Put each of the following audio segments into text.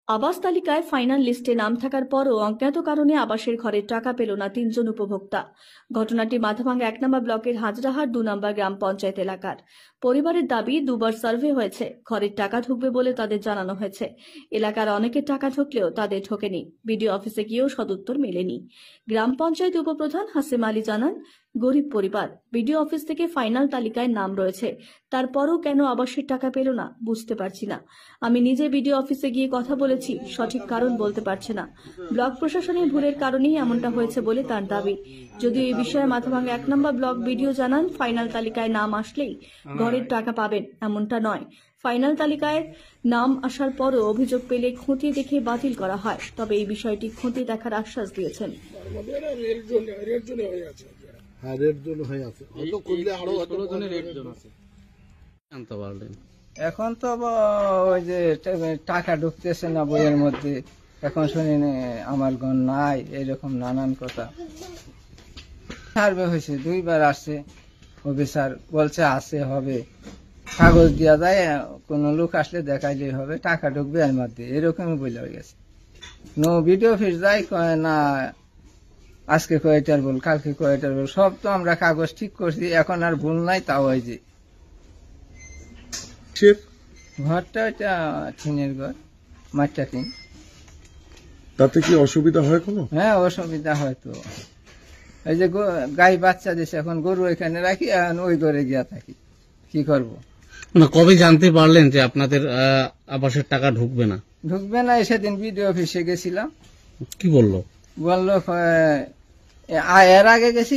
আবাস তালিকায় ফাইনাল লিস্টে নাম থাকার পরও অজ্ঞাত কারণে আবাসের ঘরের টাকা পেল না ৩ জন উপভোক্তা। ঘটনাটি মাথাভাঙ্গা ১ নম্বর ব্লকের হাজরাহাট ২ নম্বর গ্রাম পঞ্চায়েত এলাকার। পরিবারের দাবি, দুবার সার্ভে হয়েছে, ঘরের টাকা ঢুকবে বলে তাদের জানানো হয়েছে। এলাকার অনেকের টাকা ঢুকলেও তাদের ঢোকেনি। বিডিও অফিসে গিয়েও সদুত্তর মেলেনি। গ্রাম পঞ্চায়েত উপপ্রধান হাসেম আলী জানান, গরিব পরিবার, বিডিও অফিস থেকে ফাইনাল তালিকায় নাম রয়েছে, তারপরও কেন আবাসের টাকা পেল না বুঝতে পারছি না। আমি নিজে বিডিও অফিসে গিয়ে কথা বলেছি, সঠিক কারণ বলতে পারছে না। ব্লক প্রশাসনের ভুলের কারণেই এমনটা হয়েছে বলে তার দাবি। যদিও এই বিষয়ে মাথাভাঙ্গা ১ নম্বর ব্লক বিডিও জানান, ফাইনাল তালিকায় নাম আসলেই ঘরের টাকা পাবেন এমনটা নয়। ফাইনাল তালিকায় নাম আসার পরও অভিযোগ পেলে খতিয়ে দেখে বাতিল করা হয়। তবে এই বিষয়টি খতিয়ে দেখার আশ্বাস দিয়েছেন। এখন তো ওই যে টাকা ঢুকতেছে না বইয়ের মধ্যে, এখন শুনি আমার গণ নাই, এরকম নানান কথা। সার্ভে হয়েছে, 2 বার আসছে, অফিসার বলছে আছে, হবে, কাগজ দেওয়া যায়, কোনো লোক আসলে দেখাইলেই হবে, টাকা ঢুকবে এর মধ্যে, এরকমই বলে হয়ে গেছে। নো বিডিও অফিস যাই কয় না, আজকে কয়টার বল, কালকে কয়টার বল, সব তো আমরা কাগজ ঠিক করছি, এখন আর ভুল নাই। তাও ওই যে ঘরটা ওইটা টিনের ঘর, মাঠটা টিন। তাতে কি অসুবিধা হয় কোনো? হ্যাঁ, অসুবিধা হয় তো। এই যে গাই বাচ্চা দিছে, এখন গরু এখানে রাখি, এখন ওই ঘরে গিয়া থাকি, কি করব। না, কবে জানতে পারলেন যে আপনাদের আবাসের টাকা ঢুকবে না? ঢুকবে না, সেদিন বিডিও অফিসে গেছিলাম। কি বললো? বললো এর আগে গেছি,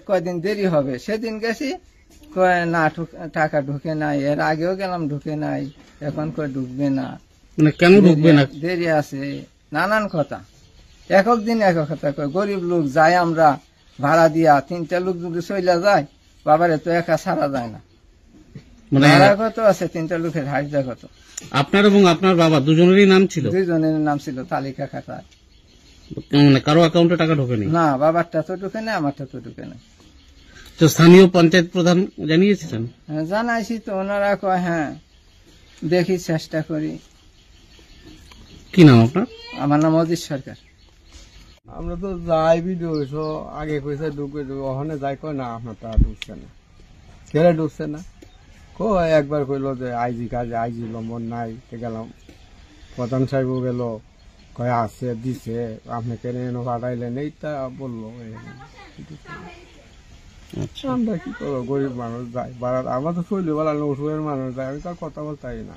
কয়দিন দেরি হবে, সেদিন গেছি, কয় না টাকা ঢুকে নাই, এর আগেও গেলাম ঢুকে নাই, এখন কয় ঢুকবে না। মানে কেন ঢুকবে না? দেরি আছে, নানান কথা, একক দিন একক কথা কয়। গরিব লোক যাই আমরা ভাড়া দিয়া, 3টা লোক যদি চলে যায়, বাবারে তো একা ছাড়া যায় না। মানে ভাড়া কত আছে, 3টা লোকের হাজিরা কত। আপনার এবং আপনার বাবা দুজনেরই নাম ছিল? 2 জনের নাম ছিল তালিকা খাতায়। মানে কারো অ্যাকাউন্টে টাকা ঢোকেনি? না, বাবারটা তো ঢুকে না, আমারটা তো ঢুকে না। তো স্থানীয় পঞ্চায়েত প্রধান জানিয়েছিলেন? হ্যাঁ, জানাইছি তো, ওনারা কয় হ্যাঁ দেখি, চেষ্টা করি। কি নাম আপনার? আমার নাম অজিত সরকার। আমরা তো যাই ভিডিও আগে কইছে ঢুকে, ওখানে যাই কয় না আপনার টাকা ঢুকছে না। কেন ঢুকছে না? কয় একবার কইলো যে আইজি কাজে, আইজি নম্বর নাই, গেলাম, প্রধান সাহেবও গেল, কয় আছে, দিছে, আপনি কেন এনে পাঠাইলেন, এইটা বললো। আমরা কি করবো, গরিব মানুষ যাই, আমার তো চললে বেলা ওষুধের মানুষ যায়, আমি তার কথা বলতে না।